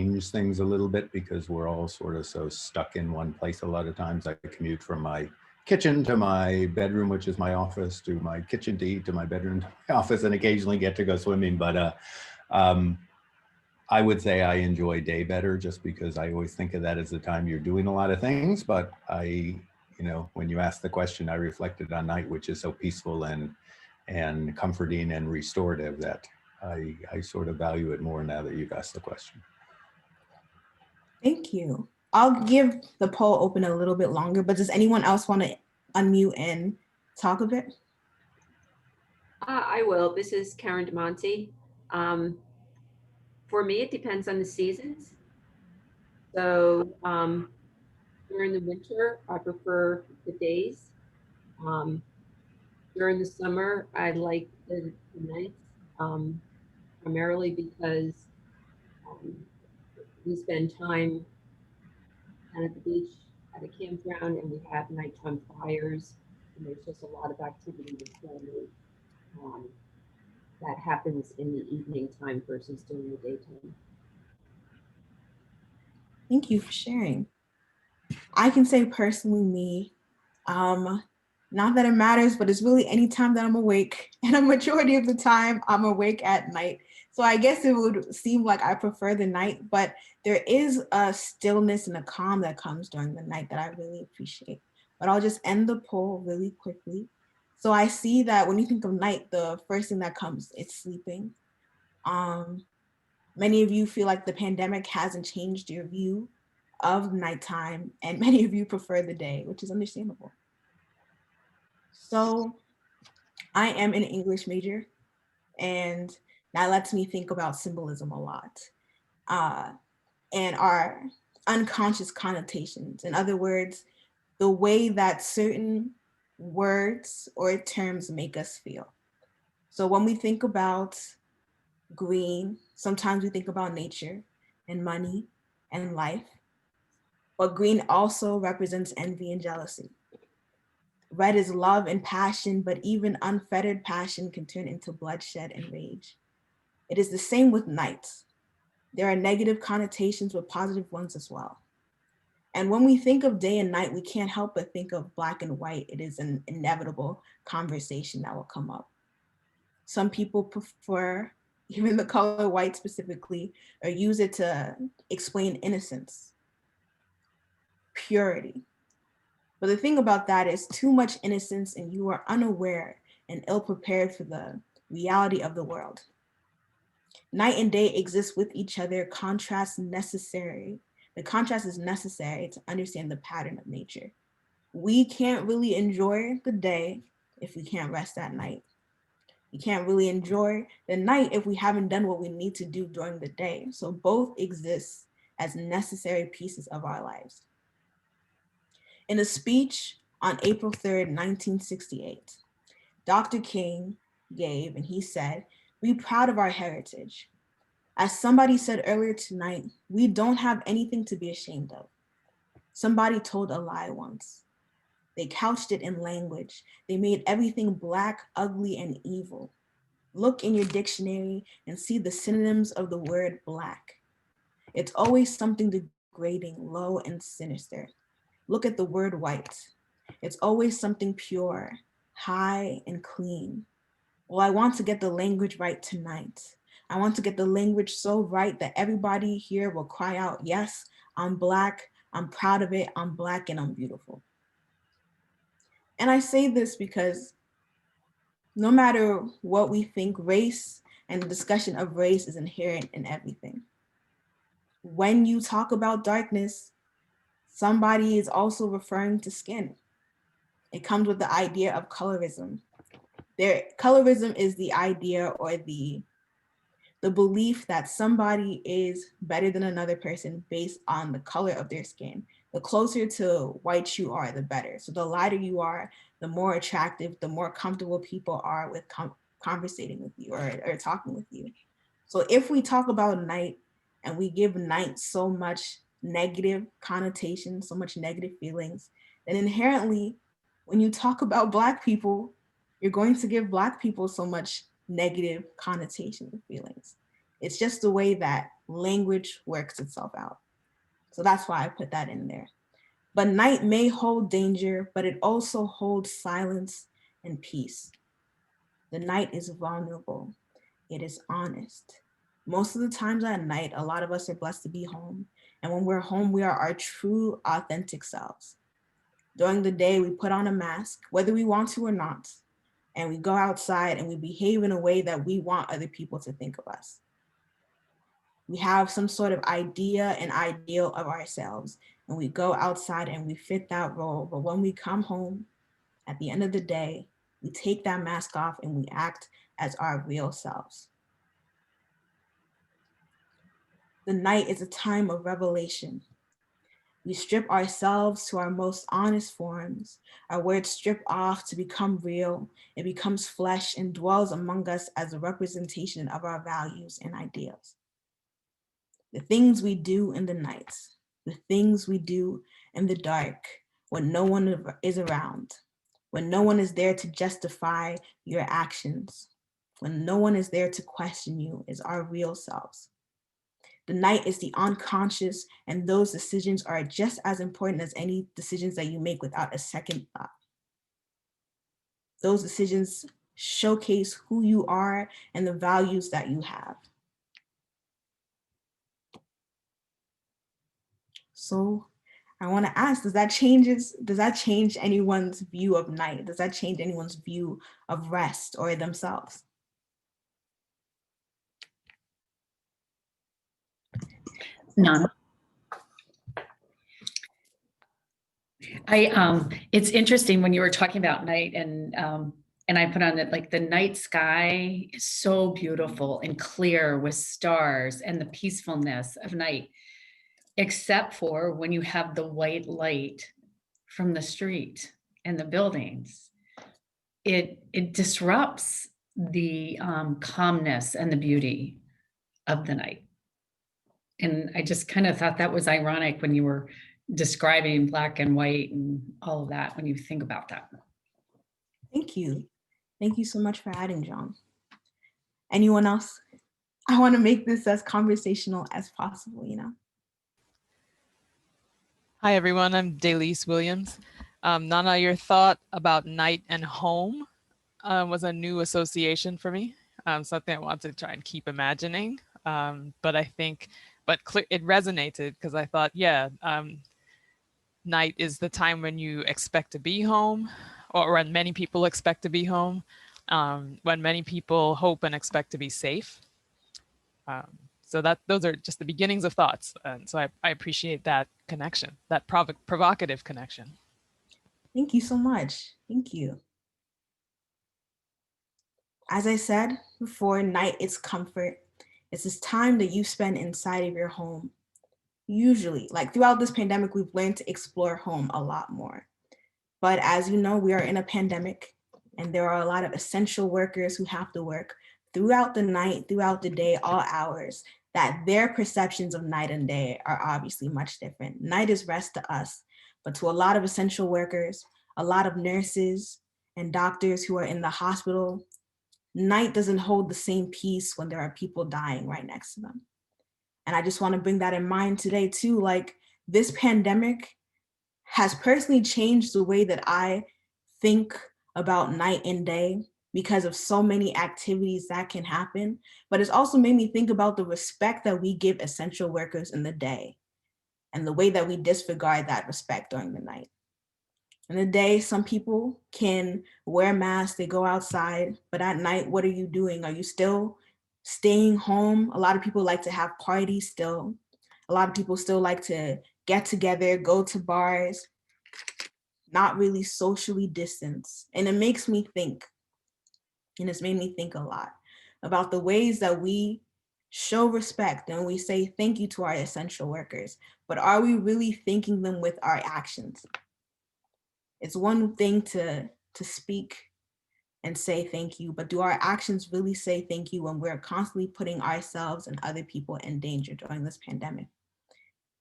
change things a little bit because we're all sort of so stuck in one place. A lot of times I commute from my kitchen to my bedroom, which is my office, to my kitchen to eat, to my bedroom to my office, and occasionally get to go swimming. But um, I would say I enjoy day better just because I always think of that as the time you're doing a lot of things. But when you asked the question, I reflected on night, which is so peaceful and comforting and restorative that I sort of value it more now that you've asked the question. Thank you. I'll give the poll open a little bit longer, but does anyone else want to unmute and talk a bit? I will. This is Karen DeMonte. For me, it depends on the seasons. So during the winter, I prefer the days. During the summer, I like the nights, primarily because um, we spend time down at the beach at a campground and we have nighttime fires, and there's just a lot of activity with family um, that happens in the evening time versus during the daytime. Thank you for sharing. I can say personally me, not that it matters, but it's really any time that I'm awake, and a majority of the time I'm awake at night. So I guess it would seem like I prefer the night, but there is a stillness and a calm that comes during the night that I really appreciate. But I'll just end the poll really quickly. So I see that when you think of night, the first thing that comes is sleeping. Many of you feel like the pandemic hasn't changed your view of nighttime, and many of you prefer the day, which is understandable. So I am an English major, and that lets me think about symbolism a lot and our unconscious connotations. In other words, the way that certain words or terms make us feel. So when we think about green, sometimes we think about nature and money and life, but green also represents envy and jealousy. Red is love and passion, but even unfettered passion can turn into bloodshed and rage. It is the same with night. There are negative connotations with positive ones as well. And when we think of day and night, we can't help but think of black and white. It is an inevitable conversation that will come up. Some people prefer even the color white specifically, or use it to explain innocence, purity. But the thing about that is too much innocence and you are unaware and ill prepared for the reality of the world. Night and day exist with each other, contrast necessary. The contrast is necessary to understand the pattern of nature. We can't really enjoy the day if we can't rest at night. We can't really enjoy the night if we haven't done what we need to do during the day. So both exist as necessary pieces of our lives. In a speech on April 3rd, 1968, Dr. King gave, and he said, "Be proud of our heritage. As somebody said earlier tonight, we don't have anything to be ashamed of. Somebody told a lie once. They couched it in language. They made everything black, ugly, and evil. Look in your dictionary and see the synonyms of the word black. It's always something degrading, low, and sinister. Look at the word white. It's always something pure, high, and clean. Well, I want to get the language right tonight. I want to get the language so right that everybody here will cry out, yes, I'm black, I'm proud of it, I'm black, and I'm beautiful." And I say this because no matter what we think, race and the discussion of race is inherent in everything. When you talk about darkness, somebody is also referring to skin. It comes with the idea of colorism. Colorism is the idea or the belief that somebody is better than another person based on the color of their skin. The closer to white you are, the better. So the lighter you are, the more attractive, the more comfortable people are with conversating with you or talking with you. So if we talk about night and we give night so much negative connotation, so much negative feelings, then inherently, when you talk about Black people, you're going to give Black people so much negative connotation and feelings. It's just the way that language works itself out. So that's why I put that in there. But night may hold danger, but it also holds silence and peace. The night is vulnerable. It is honest. Most of the times at night, a lot of us are blessed to be home. And when we're home, we are our true, authentic selves. During the day, we put on a mask, whether we want to or not. And we go outside and we behave in a way that we want other people to think of us. We have some sort of idea and ideal of ourselves, and we go outside and we fit that role. But when we come home, at the end of the day, we take that mask off and we act as our real selves. The night is a time of revelation. We strip ourselves to our most honest forms. Our words strip off to become real. It becomes flesh and dwells among us as a representation of our values and ideals. The things we do in the nights, the things we do in the dark when no one is around, when no one is there to justify your actions, when no one is there to question you, is our real selves. The night is the unconscious, and those decisions are just as important as any decisions that you make without a second thought. Those decisions showcase who you are and the values that you have. So I want to ask, does that change anyone's view of night? Does that change anyone's view of rest or themselves? None. It's interesting when you were talking about night and I put on it like the night sky is so beautiful and clear with stars and the peacefulness of night, except for when you have the white light from the street and the buildings. It disrupts the calmness and the beauty of the night. And I just kind of thought that was ironic when you were describing black and white and all of that, when you think about that. Thank you. Thank you so much for adding, John. Anyone else? I want to make this as conversational as possible, you know? Hi, everyone. I'm Daylise Williams. Nana, your thought about night and home was a new association for me, something I want to try and keep imagining. But it resonated because I thought, yeah, night is the time when you expect to be home, or when many people expect to be home, when many people hope and expect to be safe. So those are just the beginnings of thoughts. And so I appreciate that connection, that provocative connection. Thank you so much. Thank you. As I said before, night is comfort. It's this time that you spend inside of your home. Usually, like throughout this pandemic, we've learned to explore home a lot more. But as you know, we are in a pandemic, and there are a lot of essential workers who have to work throughout the night, throughout the day, all hours, that their perceptions of night and day are obviously much different. Night is rest to us, but to a lot of essential workers, a lot of nurses and doctors who are in the hospital, night doesn't hold the same peace when there are people dying right next to them. And I just want to bring that in mind today too. Like, this pandemic has personally changed the way that I think about night and day because of so many activities that can happen. But it's also made me think about the respect that we give essential workers in the day and the way that we disregard that respect during the night. In the day, some people can wear masks, they go outside, but at night, what are you doing? Are you still staying home? A lot of people like to have parties still. A lot of people still like to get together, go to bars, not really socially distance. And it makes me think, and it's made me think a lot about the ways that we show respect and we say thank you to our essential workers, but are we really thanking them with our actions? It's one thing to speak and say thank you, but do our actions really say thank you when we're constantly putting ourselves and other people in danger during this pandemic?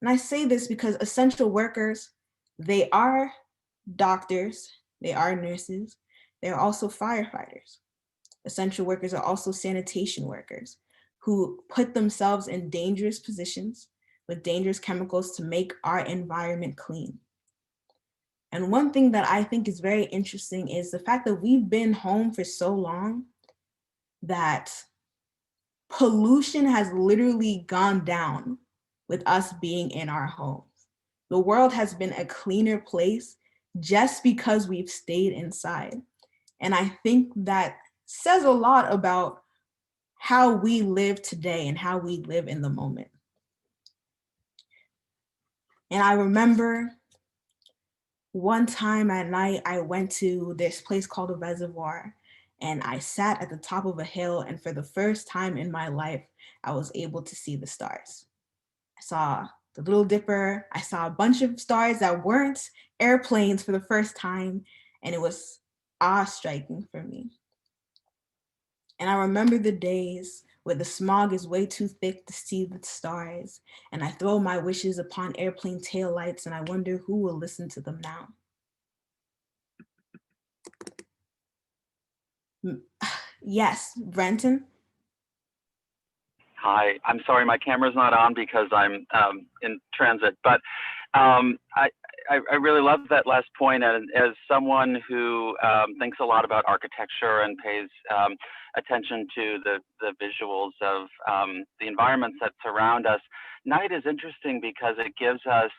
And I say this because essential workers, they are doctors, they are nurses, they're also firefighters. Essential workers are also sanitation workers who put themselves in dangerous positions with dangerous chemicals to make our environment clean. And one thing that I think is very interesting is the fact that we've been home for so long that pollution has literally gone down with us being in our homes. The world has been a cleaner place just because we've stayed inside. And I think that says a lot about how we live today and how we live in the moment. And I remember one time at night, I went to this place called a reservoir, and I sat at the top of a hill, and for the first time in my life, I was able to see the stars. I saw the Little Dipper. I saw a bunch of stars that weren't airplanes for the first time, and it was awe-striking for me. And I remember the days where the smog is way too thick to see the stars, and I throw my wishes upon airplane taillights, and I wonder who will listen to them now. Yes, Brenton? Hi, I'm sorry, my camera's not on because I'm in transit, but I really love that last point. And as someone who thinks a lot about architecture and pays attention to the visuals of the environments that surround us, night is interesting because it gives us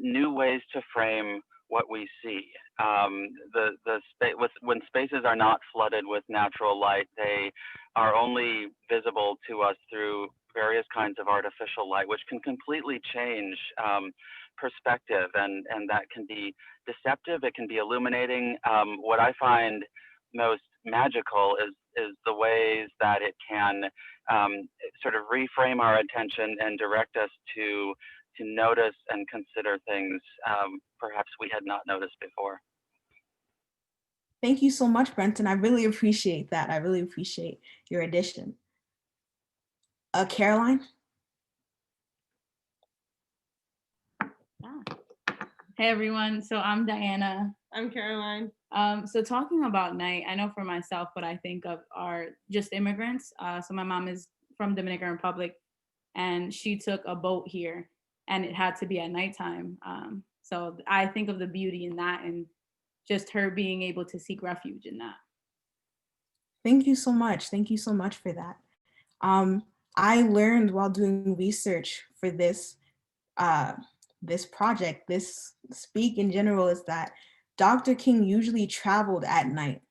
new ways to frame what we see. When spaces are not flooded with natural light, they are only visible to us through various kinds of artificial light, which can completely change perspective, and that can be deceptive. It can be illuminating. What I find most magical is the ways that it can sort of reframe our attention and direct us to notice and consider things perhaps we had not noticed before. Thank you so much, Brenton. I really appreciate that. I really appreciate your addition. Caroline? Hey everyone, so I'm Diana. I'm Caroline. So talking about night, I know for myself what I think of are just immigrants. So my mom is from Dominican Republic, and she took a boat here, and it had to be at nighttime. So I think of the beauty in that, and just her being able to seek refuge in that. Thank you so much. Thank you so much for that. I learned while doing research for this this project, this speak in general, is that Dr. King usually traveled at night.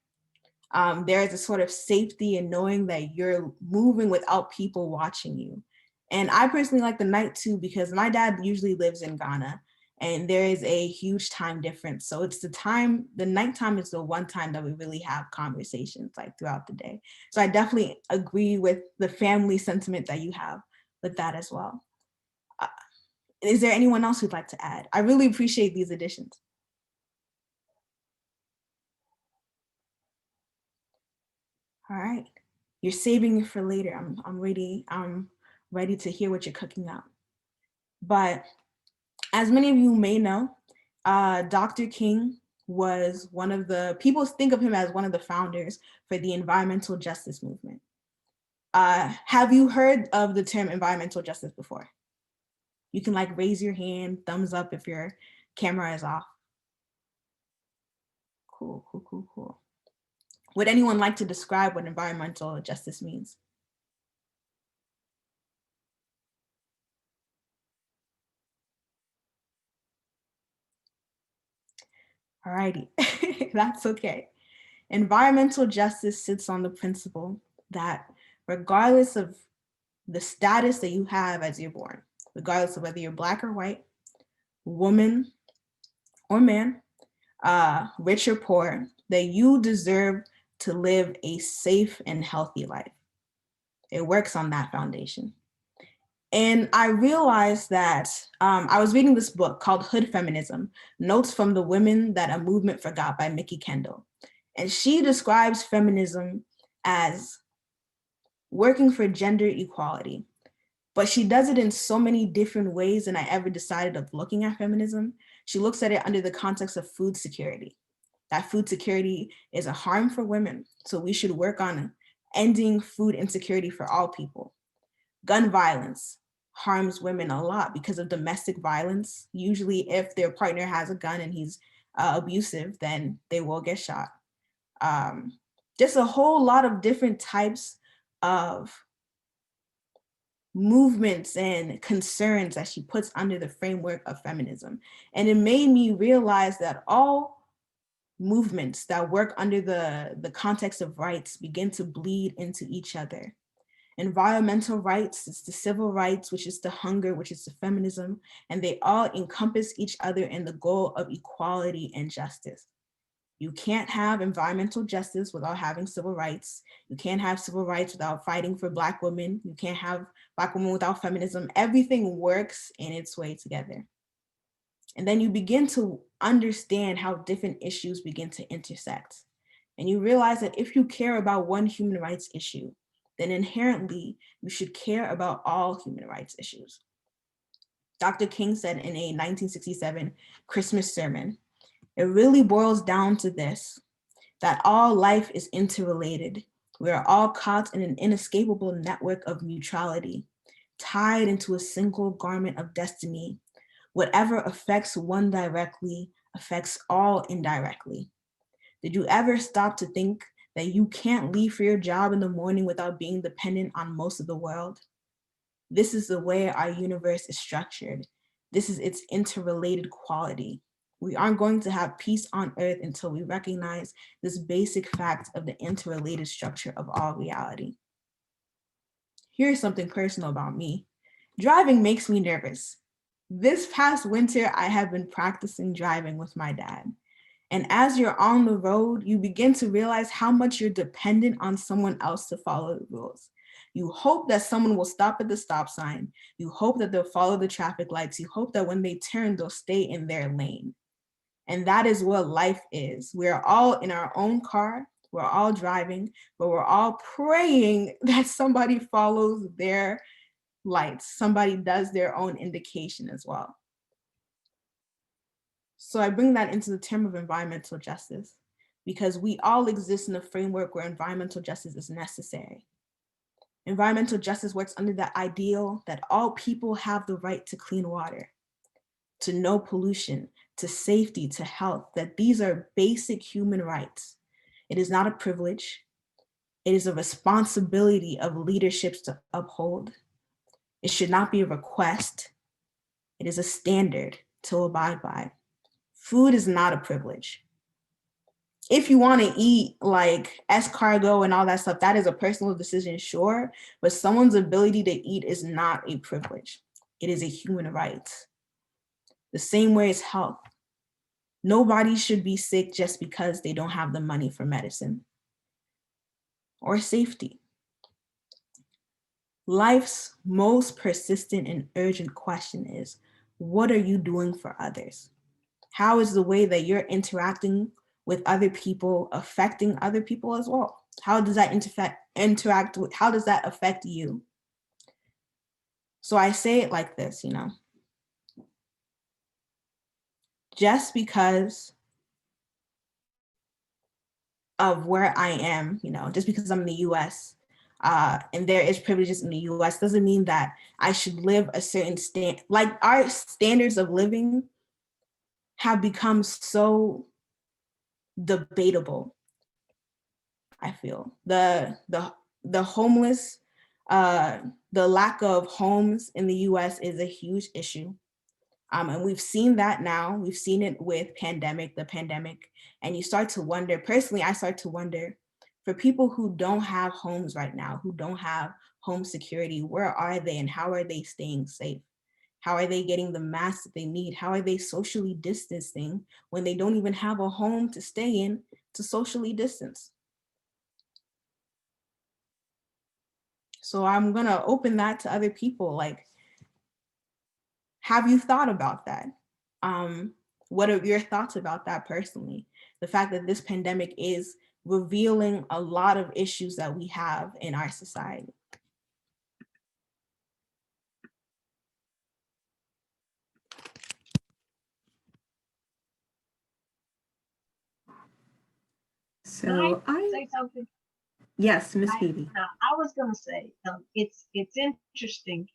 There is a sort of safety in knowing that you're moving without people watching you. And I personally like the night too, because my dad usually lives in Ghana, and there is a huge time difference. So it's the nighttime is the one time that we really have conversations like throughout the day. So I definitely agree with the family sentiment that you have with that as well. Is there anyone else who'd like to add? I really appreciate these additions. All right, you're saving it for later. I'm ready to hear what you're cooking up. But as many of you may know, Dr. King was one of the, people think of him as one of the founders for the environmental justice movement. Have you heard of the term environmental justice before? You can like raise your hand, thumbs up if your camera is off. Cool, cool, cool, cool. Would anyone like to describe what environmental justice means? All righty, that's okay. Environmental justice sits on the principle that regardless of the status that you have as you're born, regardless of whether you're Black or white, woman or man, rich or poor, that you deserve to live a safe and healthy life. It works on that foundation. And I realized that I was reading this book called Hood Feminism, Notes from the Women That a Movement Forgot by Mickey Kendall. And she describes feminism as working for gender equality, but she does it in so many different ways than I ever decided of looking at feminism. She looks at it under the context of food security. That food security is a harm for women. So we should work on ending food insecurity for all people. Gun violence harms women a lot because of domestic violence. Usually if their partner has a gun and he's abusive, then they will get shot. Just a whole lot of different types of movements and concerns that she puts under the framework of feminism. And it made me realize that all movements that work under the context of rights begin to bleed into each other. Environmental rights, it's the civil rights, which is the hunger, which is the feminism, and they all encompass each other in the goal of equality and justice. You can't have environmental justice without having civil rights. You can't have civil rights without fighting for Black women. You can't have Black women without feminism. Everything works in its way together. And then you begin to understand how different issues begin to intersect. And you realize that if you care about one human rights issue, then inherently you should care about all human rights issues. Dr. King said in a 1967 Christmas sermon, it really boils down to this, that all life is interrelated. We are all caught in an inescapable network of mutuality, tied into a single garment of destiny. Whatever affects one directly affects all indirectly. Did you ever stop to think that you can't leave for your job in the morning without being dependent on most of the world? This is the way our universe is structured. This is its interrelated quality. We aren't going to have peace on earth until we recognize this basic fact of the interrelated structure of all reality. Here's something personal about me. Driving makes me nervous. This past winter, I have been practicing driving with my dad. And as you're on the road, you begin to realize how much you're dependent on someone else to follow the rules. You hope that someone will stop at the stop sign. You hope that they'll follow the traffic lights. You hope that when they turn, they'll stay in their lane. And that is what life is. We're all in our own car, we're all driving, but we're all praying that somebody follows their lights, somebody does their own indication as well. So I bring that into the term of environmental justice, because we all exist in a framework where environmental justice is necessary. Environmental justice works under the ideal that all people have the right to clean water, to no pollution, to safety, to health, that these are basic human rights. It is not a privilege. It is a responsibility of leaderships to uphold. It should not be a request. It is a standard to abide by. Food is not a privilege. If you want to eat like escargot and all that stuff, that is a personal decision, sure, but someone's ability to eat is not a privilege. It is a human right. The same way as health. Nobody should be sick just because they don't have the money for medicine or safety. Life's most persistent and urgent question is, what are you doing for others? How is the way that you're interacting with other people affecting other people as well? How does that how does that affect you? So I say it like this, just because of where I am, just because I'm in the US, and there is privileges in the US, doesn't mean that I should live a certain like our standards of living have become so debatable. I feel the homeless, the lack of homes in the US is a huge issue. And we've seen that now. We've seen it with the pandemic, and you start to wonder, personally, I start to wonder, for people who don't have homes right now, who don't have home security, where are they and how are they staying safe? How are they getting the masks that they need? How are they socially distancing when they don't even have a home to stay in to socially distance? So I'm gonna open that to other people. Like, have you thought about that? What are your thoughts about that personally? The fact that this pandemic is revealing a lot of issues that we have in our society. So Say something. Yes, Miss Phoebe. Now, I was going to say it's interesting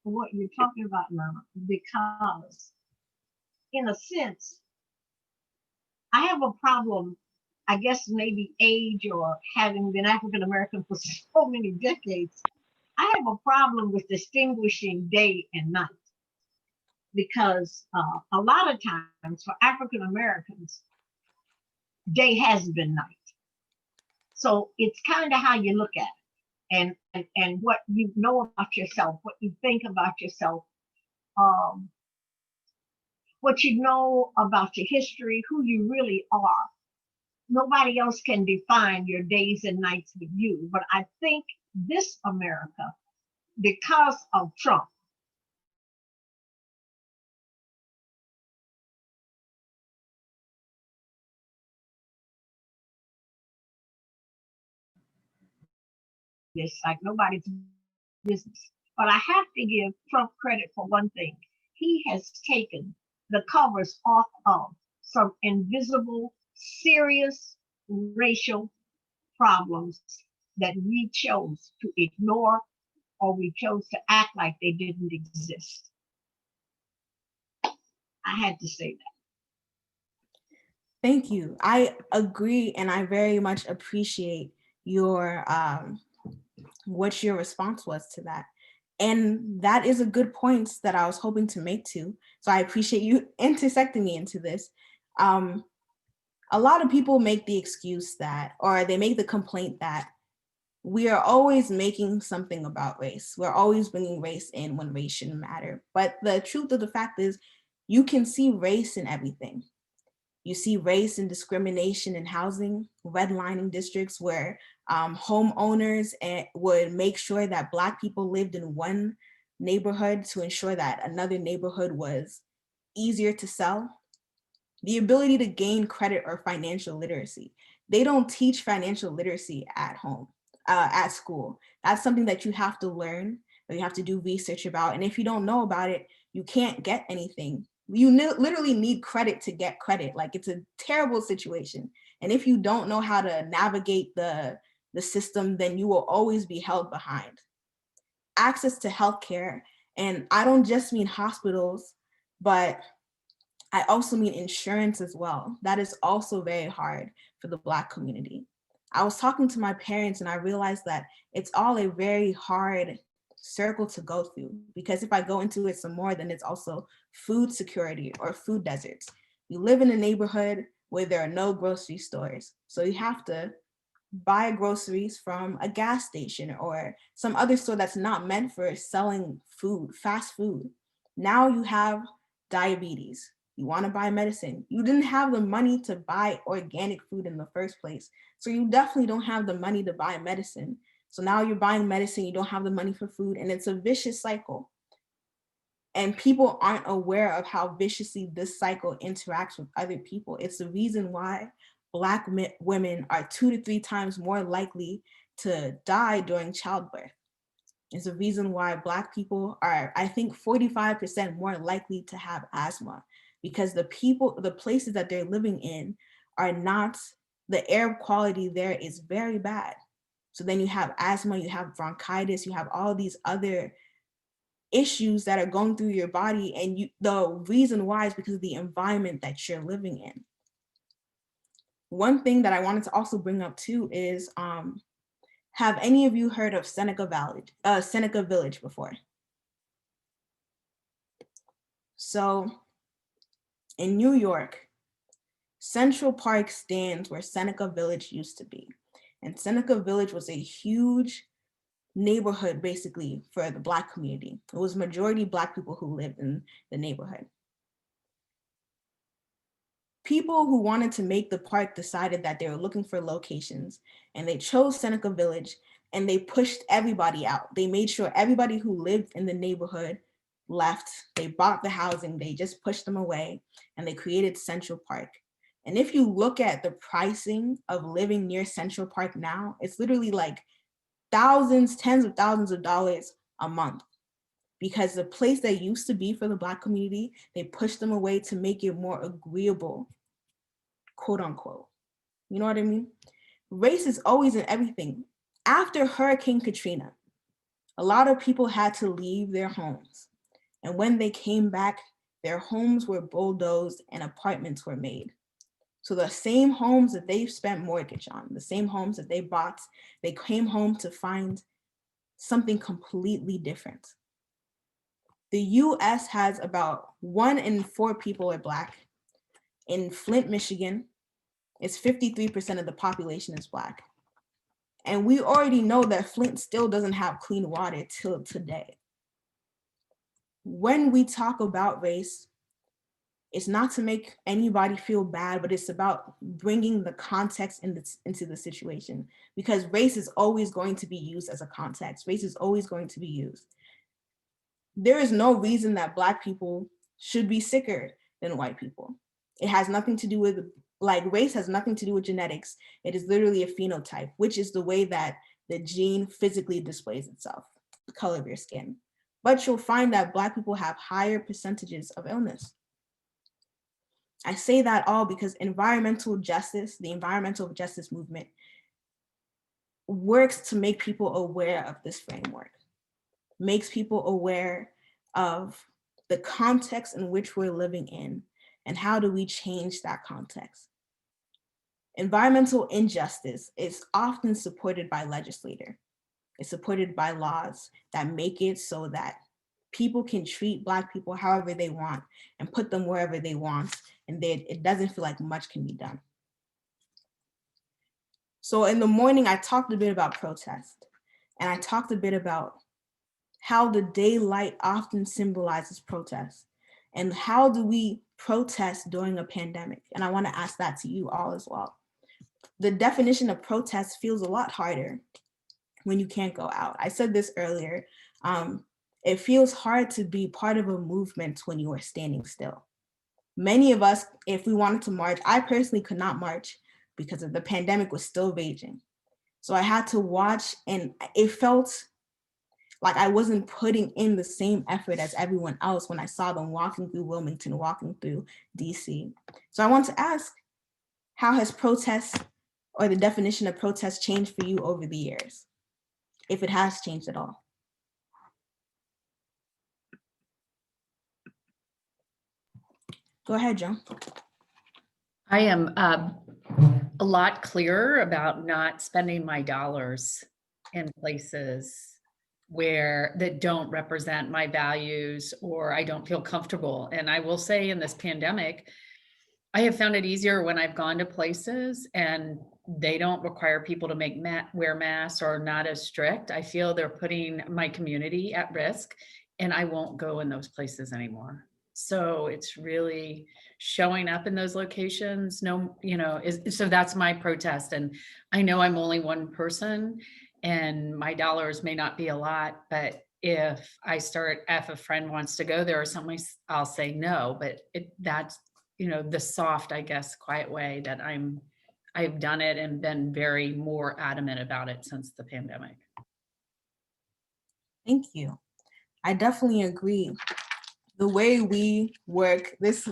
what you're talking about now, because in a sense, I have a problem. I guess maybe age or having been African American for so many decades, I have a problem with distinguishing day and night, because a lot of times for African Americans, day has been night. So it's kind of how you look at it, and what you know about yourself, what you think about yourself, um, what you know about your history, who you really are. Nobody else can define your days and nights with you. But I think this America, because of Trump, it's like nobody's business. But I have to give Trump credit for one thing. He has taken the covers off of some invisible, serious racial problems that we chose to ignore, or we chose to act like they didn't exist. I had to say that. Thank you. I agree, and I very much appreciate your what your response was to that. And that is a good point that I was hoping to make too. So I appreciate you intersecting me into this. A lot of people make the excuse that, or they make the complaint that we are always making something about race. We're always bringing race in when race shouldn't matter. But the truth of the fact is, you can see race in everything. You see race and discrimination in housing, redlining districts where homeowners would make sure that Black people lived in one neighborhood to ensure that another neighborhood was easier to sell. The ability to gain credit or financial literacy. They don't teach financial literacy at home, at school. That's something that you have to learn, that you have to do research about. And if you don't know about it, you can't get anything. You literally need credit to get credit. Like, it's a terrible situation. And if you don't know how to navigate the system, then you will always be held behind. Access to healthcare, and I don't just mean hospitals, but I also mean insurance as well. That is also very hard for the Black community. I was talking to my parents and I realized that it's all a very hard circle to go through, because if I go into it some more, then it's also food security or food deserts. You live in a neighborhood where there are no grocery stores. So you have to buy groceries from a gas station or some other store that's not meant for selling food, fast food. Now you have diabetes. You want to buy medicine. You didn't have the money to buy organic food in the first place. So you definitely don't have the money to buy medicine. So now you're buying medicine, you don't have the money for food, and it's a vicious cycle. And people aren't aware of how viciously this cycle interacts with other people. It's the reason why Black women are 2 to 3 times more likely to die during childbirth. It's the reason why Black people are, I think, 45% more likely to have asthma, because the places that they're living in are not, the air quality there is very bad. So then you have asthma, you have bronchitis, you have all these other issues that are going through your body, and the reason why is because of the environment that you're living in. One thing that I wanted to also bring up too is, have any of you heard of Seneca Village before? So in New York, Central Park stands where Seneca Village used to be. And Seneca Village was a huge neighborhood basically for the Black community. It was majority Black people who lived in the neighborhood. People who wanted to make the park decided that they were looking for locations, and they chose Seneca Village, and they pushed everybody out. They made sure everybody who lived in the neighborhood left. They bought the housing, they just pushed them away, and they created Central Park. And if you look at the pricing of living near Central Park now, it's literally like thousands, tens of thousands of dollars a month, because the place that used to be for the Black community, they pushed them away to make it more agreeable, quote unquote. You know what I mean? Race is always in everything. After Hurricane Katrina, a lot of people had to leave their homes. And when they came back, their homes were bulldozed and apartments were made. So the same homes that they spent mortgage on, the same homes that they bought, they came home to find something completely different. The US has about 1 in 4 people are Black. In Flint, Michigan, it's 53% of the population is Black. And we already know that Flint still doesn't have clean water till today. When we talk about race, it's not to make anybody feel bad, but it's about bringing the context into the situation, because race is always going to be used as a context. Race is always going to be used. There is no reason that Black people should be sicker than white people. It has nothing to do with, like, race has nothing to do with genetics. It is literally a phenotype, which is the way that the gene physically displays itself, the color of your skin. But you'll find that Black people have higher percentages of illness. I say that all because environmental justice, the environmental justice movement, works to make people aware of this framework, makes people aware of the context in which we're living in, and how do we change that context. Environmental injustice is often supported by legislators. It's supported by laws that make it so that people can treat Black people however they want and put them wherever they want, and it doesn't feel like much can be done. So in the morning, I talked a bit about protest, and I talked a bit about how the daylight often symbolizes protest, and how do we protest during a pandemic? And I want to ask that to you all as well. The definition of protest feels a lot harder when you can't go out. I said this earlier. It feels hard to be part of a movement when you are standing still. Many of us, if we wanted to march, I personally could not march because of the pandemic was still raging. So I had to watch, and it felt like I wasn't putting in the same effort as everyone else when I saw them walking through Wilmington, walking through DC. So I want to ask, how has protest, or the definition of protest, changed for you over the years, if it has changed at all? Go ahead, Joan. I am a lot clearer about not spending my dollars in places that don't represent my values, or I don't feel comfortable. And I will say, in this pandemic, I have found it easier when I've gone to places and they don't require people to wear masks, or not as strict. I feel they're putting my community at risk, and I won't go in those places anymore. So it's really showing up in those locations. So that's my protest. And I know I'm only one person and my dollars may not be a lot, but if a friend wants to go there or something, I'll say no. But that's, the soft, I guess, quiet way that I've done it and been very more adamant about it since the pandemic. Thank you. I definitely agree. The way we work, this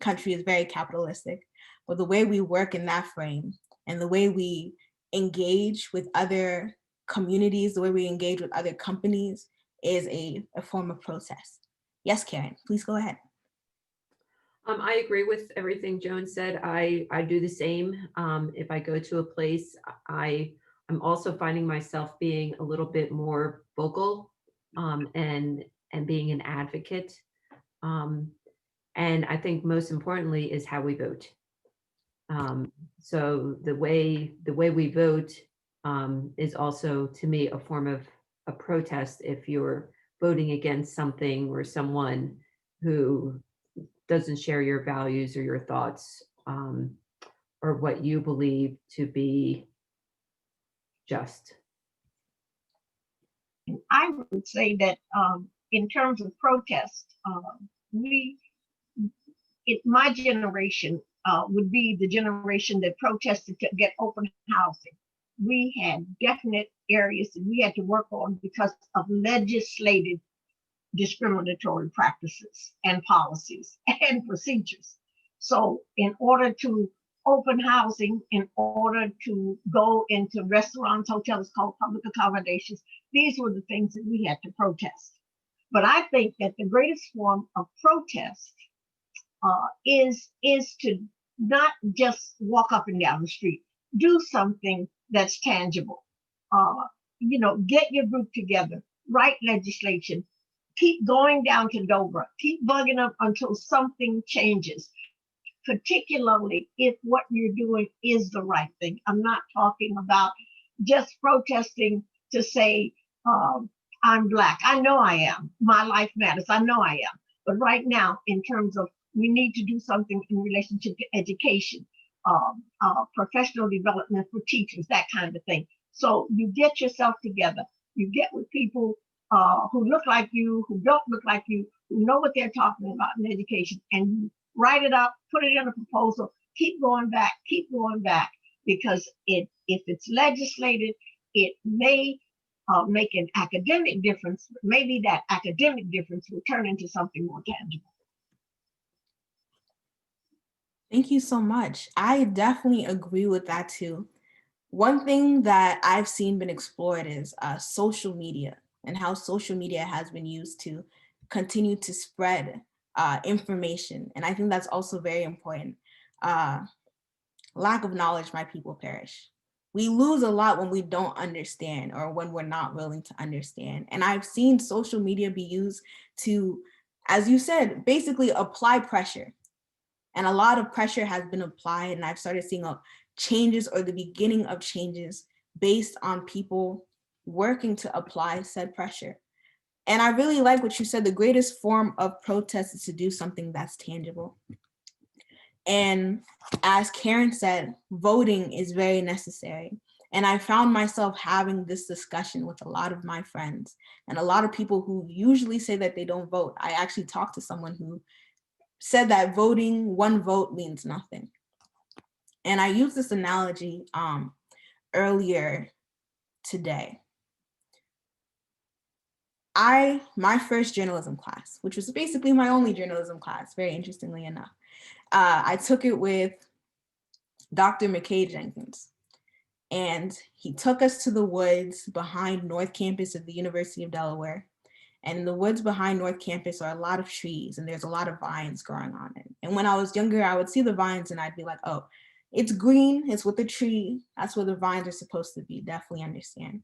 country is very capitalistic, but the way we work in that frame, and the way we engage with other communities, the way we engage with other companies, is a form of protest. Yes, Karen, please go ahead. I agree with everything Joan said. I do the same. If I go to a place, I'm also finding myself being a little bit more vocal, and being an advocate. And I think most importantly is how we vote. So the way we vote is also, to me, a form of a protest if you're voting against something or someone who doesn't share your values or your thoughts, or what you believe to be just. I would say that in terms of protest, my generation would be the generation that protested to get open housing. We had definite areas that we had to work on because of legislative discriminatory practices and policies and procedures. So in order to open housing in order to go into restaurants, hotels called public accommodations. These were the things that we had to protest. But I think that the greatest form of protest is to not just walk up and down the street. Do something that's tangible. Get your group together, write legislation, keep going down to Dover, keep bugging up until something changes, particularly if what you're doing is the right thing. I'm not talking about just protesting to say, I'm Black. I know I am. My life matters. I know I am. But right now, in terms of we need to do something in relationship to education, professional development for teachers, that kind of thing. So you get yourself together. You get with people who look like you, who don't look like you, who know what they're talking about in education, and you write it up, put it in a proposal, keep going back, because if it's legislated, it may make an academic difference, but maybe that academic difference will turn into something more tangible. Thank you so much. I definitely agree with that too. One thing that I've seen been explored is social media and how social media has been used to continue to spread information. And I think that's also very important. Lack of knowledge, my people perish. We lose a lot when we don't understand or when we're not willing to understand. And I've seen social media be used to, as you said, basically apply pressure. And a lot of pressure has been applied, and I've started seeing changes or the beginning of changes based on people working to apply said pressure. And I really like what you said, the greatest form of protest is to do something that's tangible. And as Karen said, voting is very necessary. And I found myself having this discussion with a lot of my friends and a lot of people who usually say that they don't vote. I actually talked to someone who said that voting, one vote means nothing. And I used this analogy earlier today. My first journalism class, which was basically my only journalism class, very interestingly enough, I took it with Dr. McKay Jenkins. And he took us to the woods behind North Campus of the University of Delaware. And in the woods behind North Campus are a lot of trees, and there's a lot of vines growing on it. And when I was younger, I would see the vines and I'd be like, oh, it's green, it's with the tree. That's where the vines are supposed to be, definitely understand.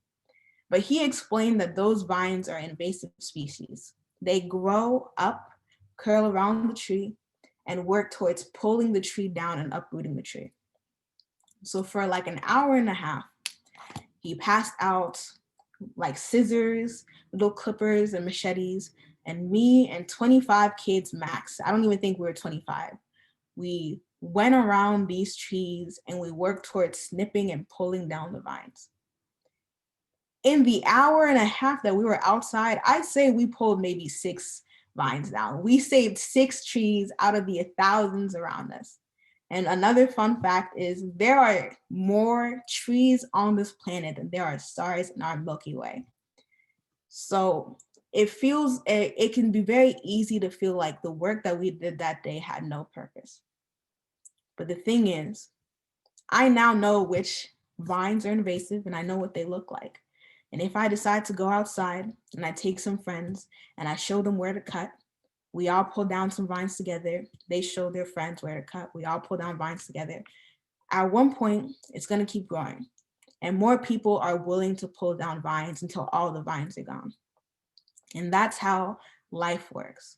But he explained that those vines are invasive species. They grow up, curl around the tree, and work towards pulling the tree down and uprooting the tree. So for like an hour and a half, he passed out like scissors, little clippers and machetes, and me and 25 kids max. I don't even think we were 25. We went around these trees and we worked towards snipping and pulling down the vines. In the hour and a half that we were outside, I'd say we pulled maybe 6 vines down. We saved 6 trees out of the thousands around us. And another fun fact is there are more trees on this planet than there are stars in our Milky Way. So it can be very easy to feel like the work that we did that day had no purpose. But the thing is, I now know which vines are invasive and I know what they look like. And if I decide to go outside and I take some friends and I show them where to cut, we all pull down some vines together. They show their friends where to cut. We all pull down vines together. At one point, it's going to keep growing. And more people are willing to pull down vines until all the vines are gone. And that's how life works.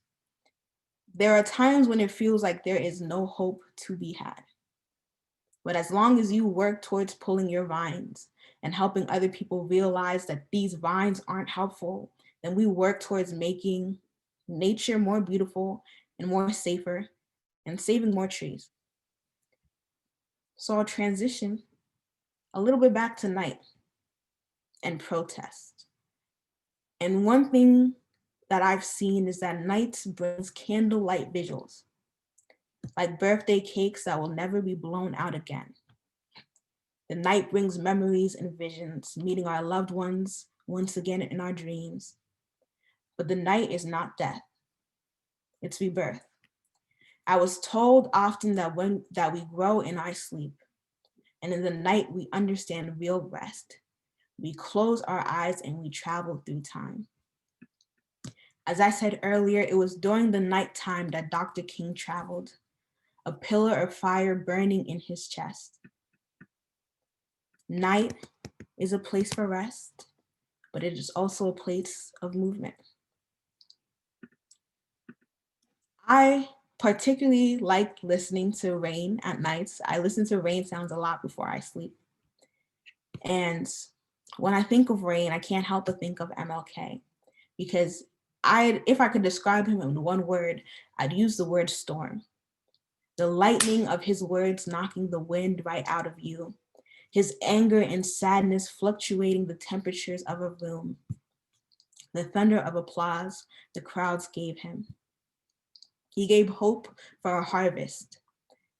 There are times when it feels like there is no hope to be had. But as long as you work towards pulling your vines and helping other people realize that these vines aren't helpful, then we work towards making nature more beautiful and more safer and saving more trees. So I'll transition a little bit back to night and protest. And one thing that I've seen is that night brings candlelight visuals, like birthday cakes that will never be blown out again. The night brings memories and visions, meeting our loved ones once again in our dreams. But the night is not death, it's rebirth. I was told often that we grow in our sleep, and in the night we understand real rest. We close our eyes and we travel through time. As I said earlier, it was during the nighttime that Dr. King traveled, a pillar of fire burning in his chest. Night is a place for rest, but it is also a place of movement. I particularly like listening to rain at nights. I listen to rain sounds a lot before I sleep. And when I think of rain, I can't help but think of MLK, because if I could describe him in one word, I'd use the word storm. The lightning of his words knocking the wind right out of you, his anger and sadness fluctuating the temperatures of a room, the thunder of applause the crowds gave him. He gave hope for a harvest,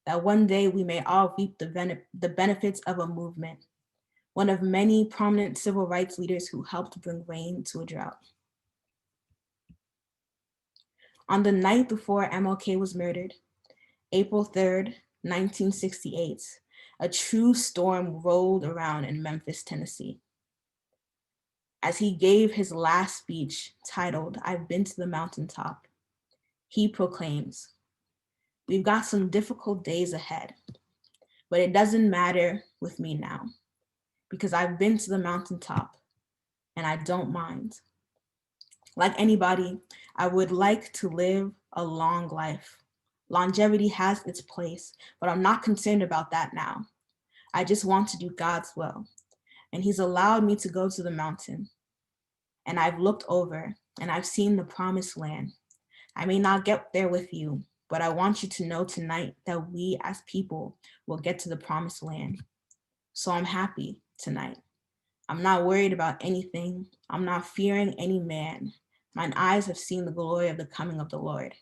that one day we may all reap the benefits of a movement, one of many prominent civil rights leaders who helped bring rain to a drought. On the night before MLK was murdered, April 3rd, 1968, a true storm rolled around in Memphis, Tennessee. As he gave his last speech titled, "I've Been to the Mountaintop," he proclaims, "We've got some difficult days ahead, but it doesn't matter with me now, because I've been to the mountaintop and I don't mind. Like anybody, I would like to live a long life. Longevity has its place, but I'm not concerned about that now. I just want to do God's will. And he's allowed me to go to the mountain. And I've looked over and I've seen the promised land. I may not get there with you, but I want you to know tonight that we as people will get to the promised land. So I'm happy tonight. I'm not worried about anything. I'm not fearing any man. Mine eyes have seen the glory of the coming of the Lord."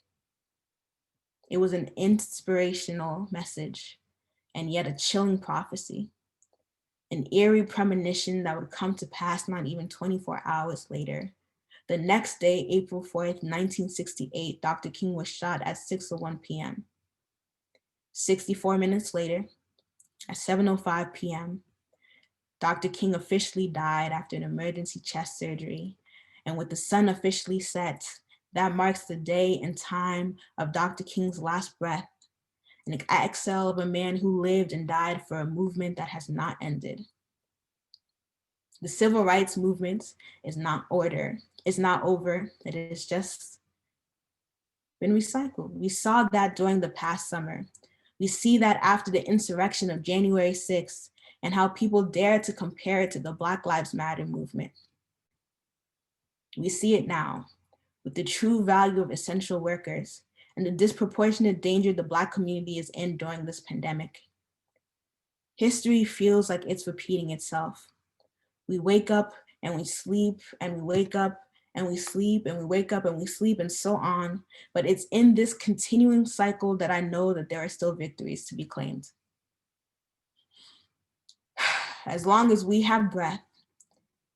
It was an inspirational message, and yet a chilling prophecy, an eerie premonition that would come to pass not even 24 hours later. The next day, April 4th, 1968, Dr. King was shot at 6:01 p.m. 64 minutes later, at 7:05 p.m., Dr. King officially died after an emergency chest surgery. And with the sun officially set, that marks the day and time of Dr. King's last breath, an exhale of a man who lived and died for a movement that has not ended. The civil rights movement is not over. It is just been recycled. We saw that during the past summer. We see that after the insurrection of January 6th, and how people dared to compare it to the Black Lives Matter movement. We see it now with the true value of essential workers and the disproportionate danger the Black community is in during this pandemic. History feels like it's repeating itself. We wake up and we sleep and we wake up and we sleep and we wake up and we sleep and so on. But it's in this continuing cycle that I know that there are still victories to be claimed. As long as we have breath,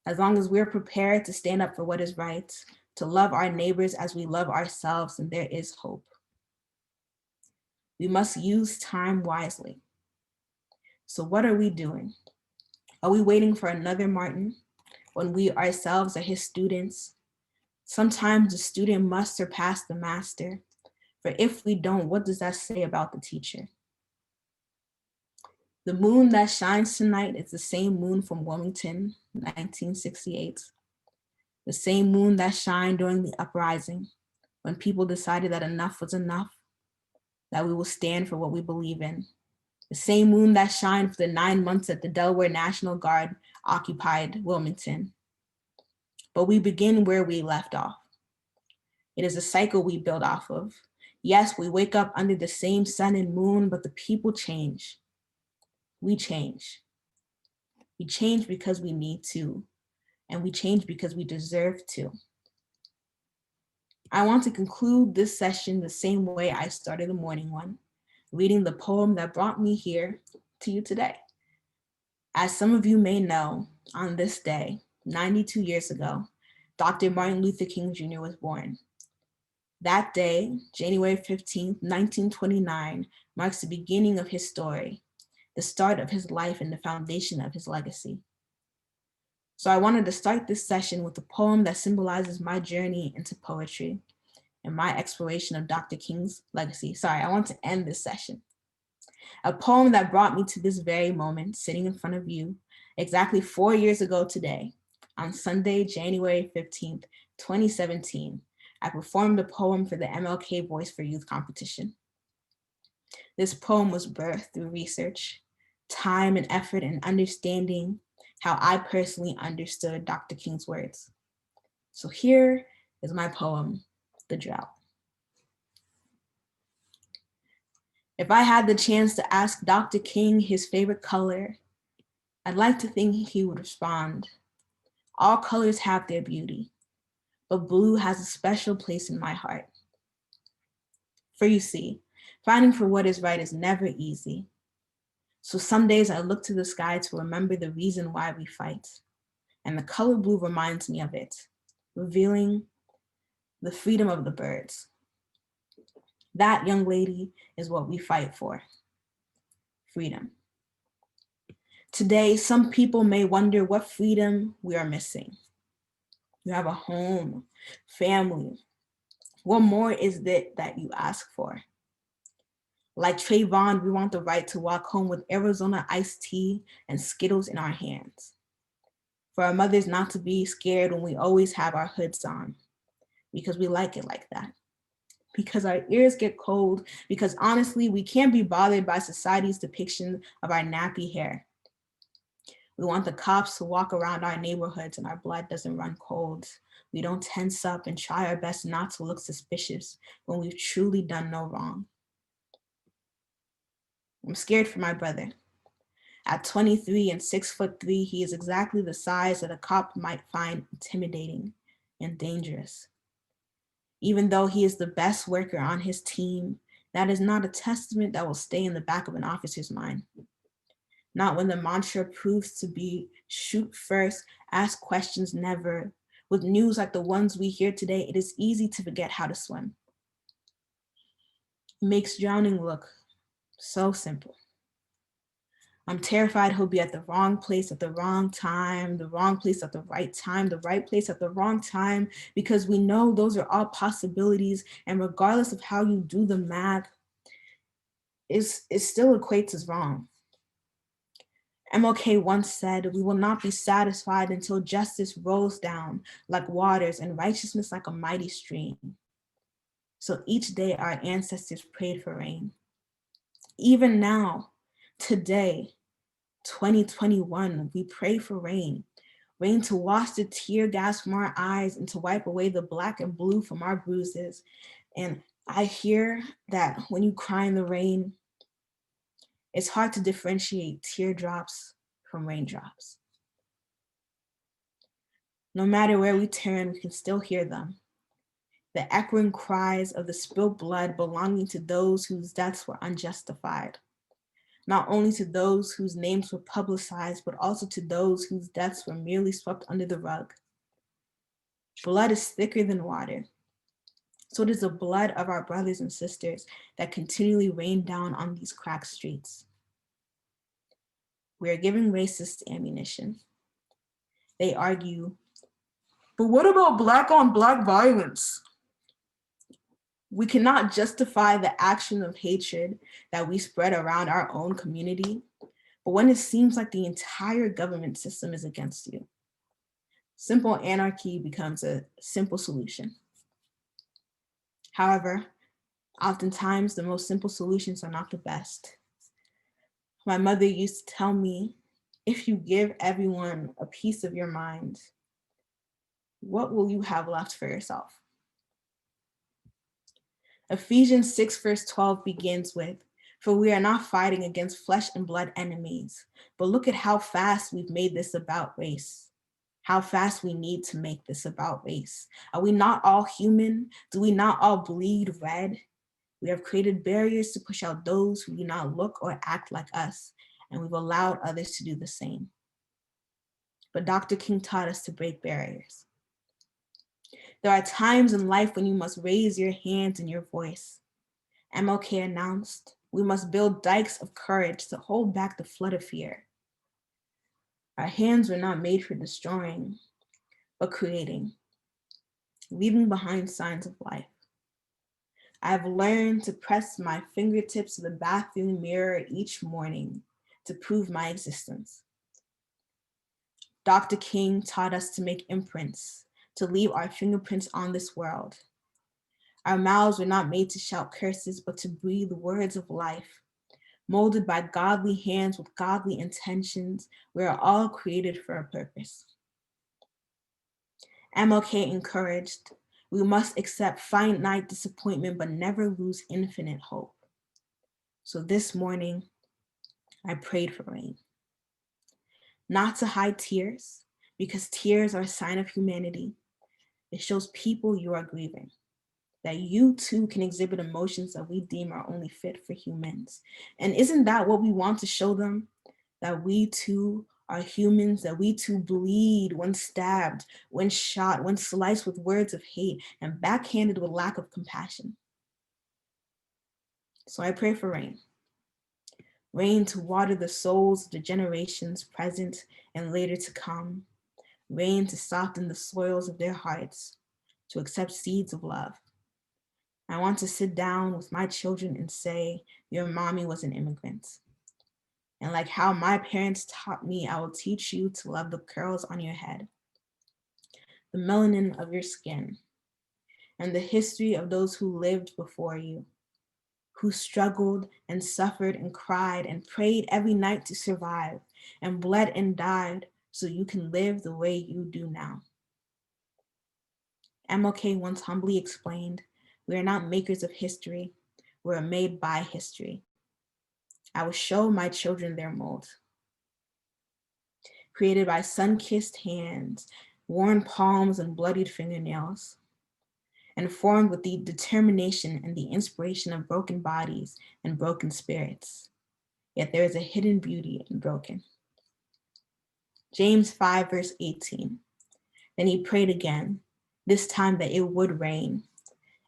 as long as we're prepared to stand up for what is right, to love our neighbors as we love ourselves, and there is hope. We must use time wisely. So what are we doing? Are we waiting for another Martin when we ourselves are his students? Sometimes the student must surpass the master, for if we don't, what does that say about the teacher? The moon that shines tonight is the same moon from Wilmington, 1968. The same moon that shined during the uprising, when people decided that enough was enough, that we will stand for what we believe in. The same moon that shined for the 9 months that the Delaware National Guard occupied Wilmington. But we begin where we left off. It is a cycle we build off of. Yes, we wake up under the same sun and moon, but the people change. We change. We change because we need to, and we change because we deserve to. I want to conclude this session the same way I started the morning one, reading the poem that brought me here to you today. As some of you may know, on this day, 92 years ago, Dr. Martin Luther King Jr. was born. That day, January 15th, 1929, marks the beginning of his story, the start of his life and the foundation of his legacy. So I wanted to start this session with a poem that symbolizes my journey into poetry and my exploration of Dr. King's legacy. Sorry, I want to end this session. A poem that brought me to this very moment, sitting in front of you, exactly 4 years ago today, on Sunday, January 15th, 2017, I performed a poem for the MLK Voice for Youth competition. This poem was birthed through research, time and effort, and understanding how I personally understood Dr. King's words. So here is my poem, The Drought. If I had the chance to ask Dr. King his favorite color, I'd like to think he would respond, all colors have their beauty, but blue has a special place in my heart. For you see, fighting for what is right is never easy. So some days I look to the sky to remember the reason why we fight. And the color blue reminds me of it, revealing the freedom of the birds. That, young lady, is what we fight for, freedom. Today, some people may wonder what freedom we are missing. You have a home, family. What more is it that you ask for? Like Trayvon, we want the right to walk home with Arizona iced tea and Skittles in our hands. For our mothers not to be scared when we always have our hoods on, because we like it like that. Because our ears get cold, because honestly, we can't be bothered by society's depiction of our nappy hair. We want the cops to walk around our neighborhoods and our blood doesn't run cold. We don't tense up and try our best not to look suspicious when we've truly done no wrong. I'm scared for my brother. At 23 and 6'3", he is exactly the size that a cop might find intimidating and dangerous. Even though he is the best worker on his team, that is not a testament that will stay in the back of an officer's mind. Not when the mantra proves to be shoot first, ask questions never. With news like the ones we hear today, it is easy to forget how to swim. It makes drowning look so simple. I'm terrified he'll be at the wrong place at the wrong time, the wrong place at the right time, the right place at the wrong time, because we know those are all possibilities, and regardless of how you do the math, it still equates as wrong. MLK once said, "We will not be satisfied until justice rolls down like waters and righteousness like a mighty stream." So each day our ancestors prayed for rain. Even now, today, 2021, we pray for rain. Rain to wash the tear gas from our eyes and to wipe away the black and blue from our bruises. And I hear that when you cry in the rain, it's hard to differentiate teardrops from raindrops. No matter where we turn, we can still hear them. The echoing cries of the spilled blood belonging to those whose deaths were unjustified. Not only to those whose names were publicized, but also to those whose deaths were merely swept under the rug. Blood is thicker than water. So it is the blood of our brothers and sisters that continually rain down on these cracked streets. We are giving racists ammunition. They argue, but what about Black on Black violence? We cannot justify the action of hatred that we spread around our own community, but when it seems like the entire government system is against you, simple anarchy becomes a simple solution. However, oftentimes the most simple solutions are not the best. My mother used to tell me, if you give everyone a piece of your mind, what will you have left for yourself? Ephesians 6 verse 12 begins with, "For we are not fighting against flesh and blood enemies, but look at how fast we've made this about race. How fast we need to make this about race. Are we not all human? Do we not all bleed red? We have created barriers to push out those who do not look or act like us, and we've allowed others to do the same." But Dr. King taught us to break barriers. There are times in life when you must raise your hands and your voice. MLK announced, we must build dikes of courage to hold back the flood of fear. Our hands were not made for destroying, but creating, leaving behind signs of life. I have learned to press my fingertips to the bathroom mirror each morning to prove my existence. Dr. King taught us to make imprints, to leave our fingerprints on this world. Our mouths were not made to shout curses, but to breathe words of life. Molded by godly hands with godly intentions, we are all created for a purpose. MLK encouraged, we must accept finite disappointment, but never lose infinite hope. So this morning, I prayed for rain. Not to hide tears, because tears are a sign of humanity. It shows people you are grieving, that you too can exhibit emotions that we deem are only fit for humans. And isn't that what we want to show them? That we too are humans, that we too bleed when stabbed, when shot, when sliced with words of hate, and backhanded with lack of compassion. So I pray for rain. Rain to water the souls of the generations present and later to come. Rain to soften the soils of their hearts, to accept seeds of love. I want to sit down with my children and say, your mommy was an immigrant. And like how my parents taught me, I will teach you to love the curls on your head, the melanin of your skin, and the history of those who lived before you, who struggled and suffered and cried and prayed every night to survive and bled and died so you can live the way you do now. MLK once humbly explained, we are not makers of history, we are made by history. I will show my children their mold. Created by sun-kissed hands, worn palms and bloodied fingernails, and formed with the determination and the inspiration of broken bodies and broken spirits. Yet there is a hidden beauty in broken. James 5 verse 18. Then he prayed again, this time that it would rain,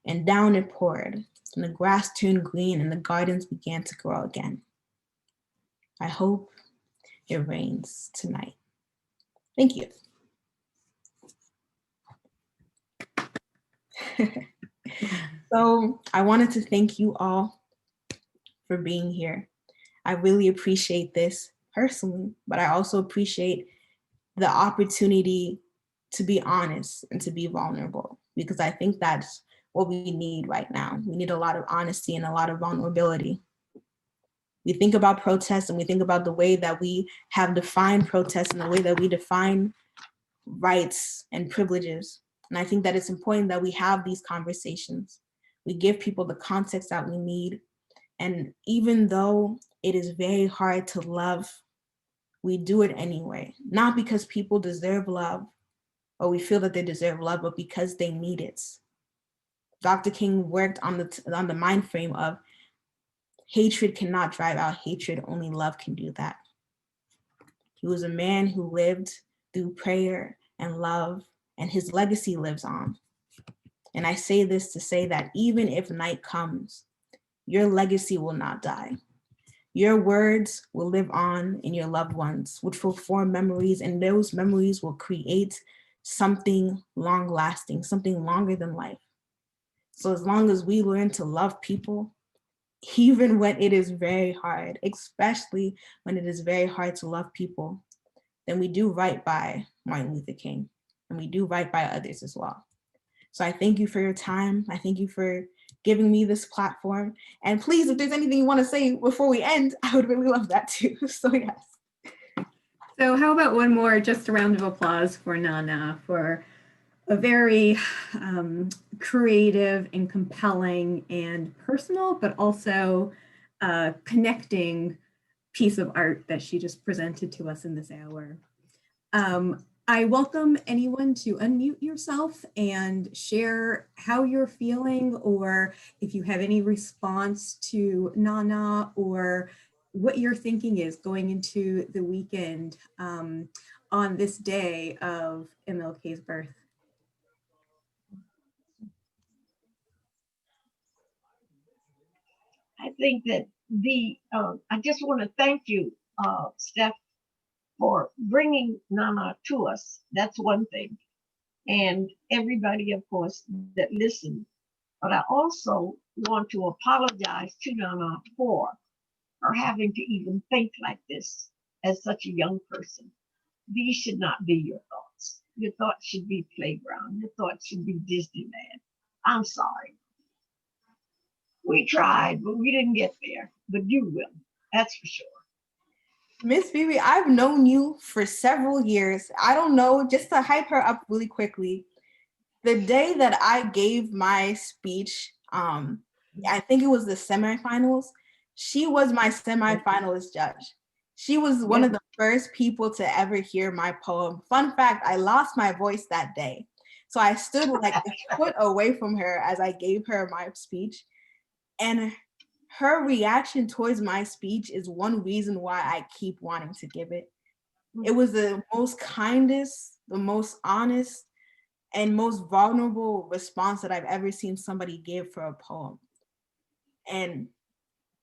and down it poured, and the grass turned green and the gardens began to grow again. I hope it rains tonight. Thank you. So I wanted to thank you all for being here. I really appreciate this personally, but I also appreciate the opportunity to be honest and to be vulnerable, because I think that's what we need right now. We need a lot of honesty and a lot of vulnerability. We think about protests and we think about the way that we have defined protests and the way that we define rights and privileges. And I think that it's important that we have these conversations. We give people the context that we need. And even though it is very hard to love, we do it anyway. Not because people deserve love or we feel that they deserve love, but because they need it. Dr. King worked on the mind frame of hatred cannot drive out hatred, only love can do that. He was a man who lived through prayer and love, and his legacy lives on. And I say this to say that even if night comes, your legacy will not die. Your words will live on in your loved ones, which will form memories, and those memories will create something long lasting, something longer than life. So as long as we learn to love people, even when it is very hard, especially when it is very hard to love people, then we do right by Martin Luther King, and we do right by others as well. So I thank you for your time. I thank you for giving me this platform. And please, if there's anything you want to say before we end, I would really love that too. So yes. So how about one more, just a round of applause for Nana for a very creative and compelling and personal, but also connecting piece of art that she just presented to us in this hour. I welcome anyone to unmute yourself and share how you're feeling, or if you have any response to Nana, or what your thinking is going into the weekend on this day of MLK's birth. think that I just want to thank you, Steph, for bringing Nana to us. That's one thing. And everybody, of course, that listened. But I also want to apologize to Nana for her having to even think like this as such a young person. These should not be your thoughts. Your thoughts should be playground. Your thoughts should be Disneyland. I'm sorry. We tried, but we didn't get there. But you will. That's for sure. Miss Phoebe, I've known you for several years. I don't know, just to hype her up really quickly. The day that I gave my speech, I think it was the semifinals, she was my semifinalist judge. She was one of the first people to ever hear my poem. Fun fact, I lost my voice that day. So I stood like a foot away from her as I gave her my speech. And her reaction towards my speech is one reason why I keep wanting to give it. It was the most kindest, the most honest, and most vulnerable response that I've ever seen somebody give for a poem. And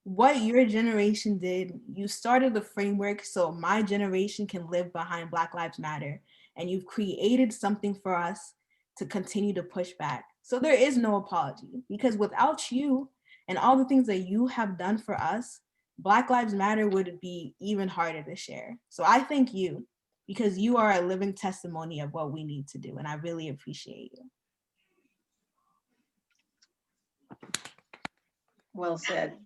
what your generation did, you started the framework so my generation can live behind Black Lives Matter. And you've created something for us to continue to push back. So there is no apology, because without you and all the things that you have done for us, Black Lives Matter would be even harder to share. So I thank you, because you are a living testimony of what we need to do. And I really appreciate you. Well said.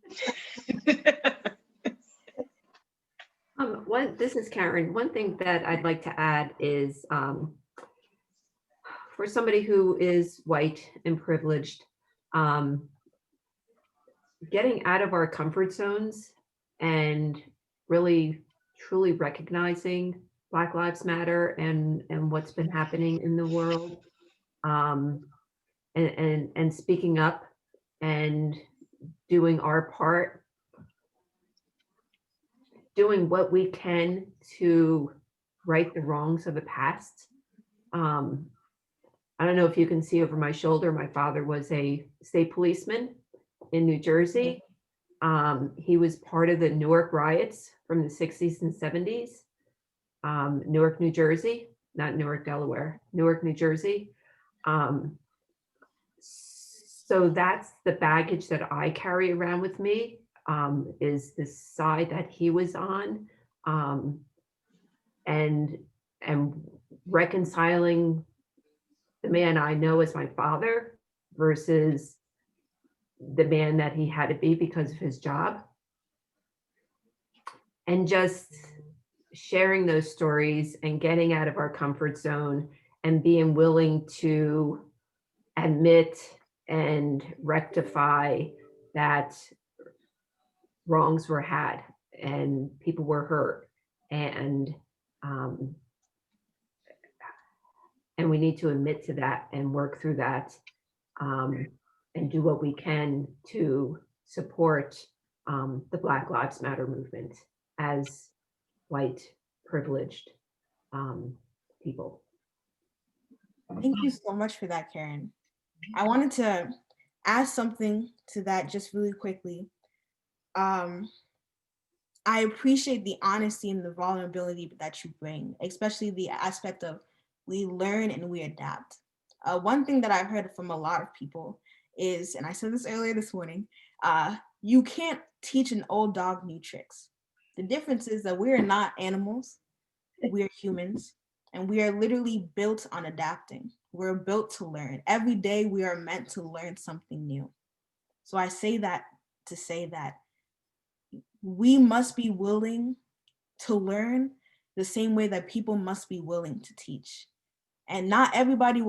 This is Karen. One thing that I'd like to add is for somebody who is white and privileged, getting out of our comfort zones and really truly recognizing Black Lives Matter and what's been happening in the world, and speaking up and doing our part, doing what we can to right the wrongs of the past. I don't know if you can see over my shoulder, my father was a state policeman in New Jersey. He was part of the Newark riots from the 60s and 70s. Newark, New Jersey, not Newark, Delaware, Newark, New Jersey. So that's the baggage that I carry around with me, is the side that he was on, and reconciling the man I know as my father versus the man that he had to be because of his job. And just sharing those stories and getting out of our comfort zone and being willing to admit and rectify that wrongs were had and people were hurt, and we need to admit to that and work through that, and do what we can to support the Black Lives Matter movement as white privileged people. Thank you so much for that, Karen. I wanted to add something to that just really quickly. I appreciate the honesty and the vulnerability that you bring, especially the aspect of we learn and we adapt. One thing that I've heard from a lot of people is, and I said this earlier this morning, you can't teach an old dog new tricks. The difference is that we are not animals, we are humans, and we are literally built on adapting. We're built to learn. Every day we are meant to learn something new. So I say that to say that we must be willing to learn the same way that people must be willing to teach. And not everybody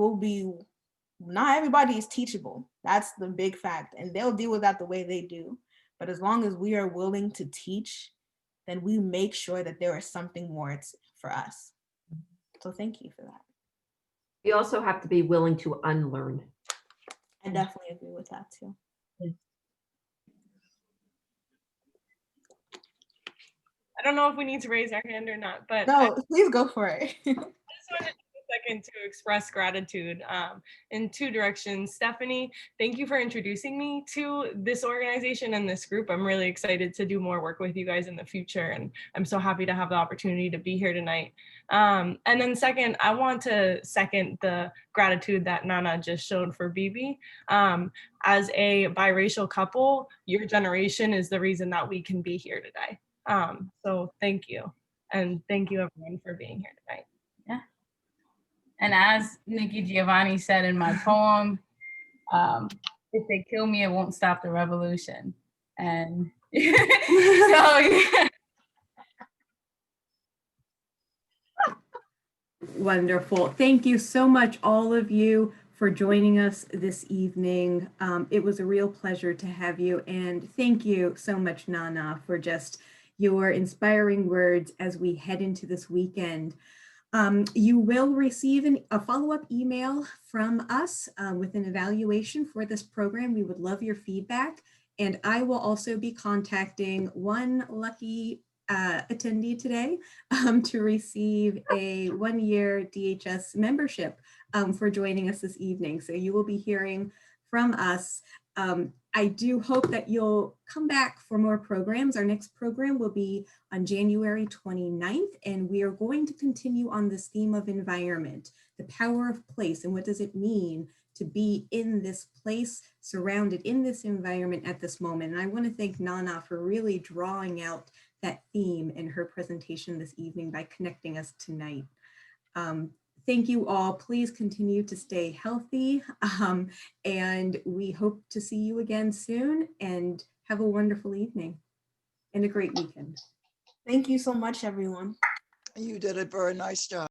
is teachable. That's the big fact. And they'll deal with that the way they do. But as long as we are willing to teach, then we make sure that there is something more for us. So thank you for that. We also have to be willing to unlearn. I definitely agree with that too. I don't know if we need to raise our hand or not, but no, please go for it. I just wanted to second to express gratitude in two directions. Stephanie, thank you for introducing me to this organization and this group. I'm really excited to do more work with you guys in the future, and I'm so happy to have the opportunity to be here tonight. And then second, I want to second the gratitude that Nana just showed for Bibi. As a biracial couple, your generation is the reason that we can be here today. So thank you. And thank you everyone for being here tonight. Yeah. And as Nikki Giovanni said in my poem, if they kill me, it won't stop the revolution. And so, yeah. Wonderful. Thank you so much, all of you, for joining us this evening. It was a real pleasure to have you. And thank you so much, Nana, for just your inspiring words as we head into this weekend. You will receive a follow-up email from us with an evaluation for this program. We would love your feedback. And I will also be contacting one lucky attendee today to receive a one-year DHS membership for joining us this evening. So you will be hearing from us. I do hope that you'll come back for more programs. Our next program will be on January 29th, and we are going to continue on this theme of environment, the power of place, and what does it mean to be in this place, surrounded in this environment at this moment. And I want to thank Nana for really drawing out that theme in her presentation this evening by connecting us tonight. Thank you all. Please continue to stay healthy. And we hope to see you again soon, and have a wonderful evening and a great weekend. Thank you so much, everyone. You did a very nice job.